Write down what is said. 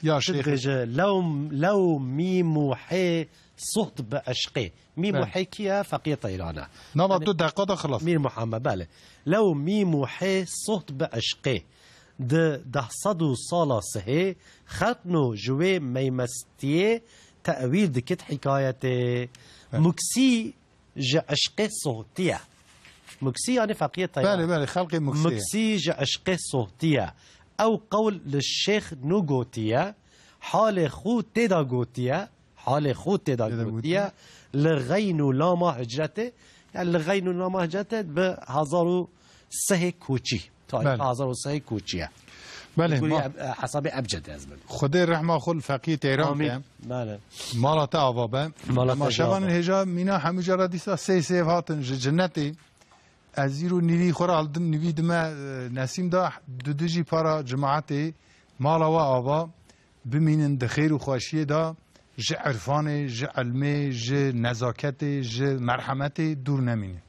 يا شيخ لو ميم حي صهد بعشقه ميم حي كيا فقيه طيرانه نما دو دقيقه خلاص مير محمد بله لو ميم حي صهد بعشقه ده صدو صالا سهي خطنو جوي ميمستيه تأويل دكت حكايته مكسي عشقه صوتيه مكسي يعني فقيه طيران بله خلقي مكسي عشقه صوتيه او قول للشيخ نوغوتيه حال خو تدا غوتيه حال خو تدا غوتيه لغين لما هجرته يعني لغين لما هجرته بهزارو سه کوچی تا 1003 کوچیه بله حساب ابجد از من خدای رحمه خل فقيه تهران که بله مالا تعوابه ما شبان هجا مینا همه جرا دیسا سه هاتن جنتی ازیرو نیوی خورا الدم نیوی دم نسیم دا دو جی پارا جماعت مالا و آبا بمینن دخیر و خواشیه دا ج عرفان ج علمه ج نزاکت ج مرحمت دور نمینه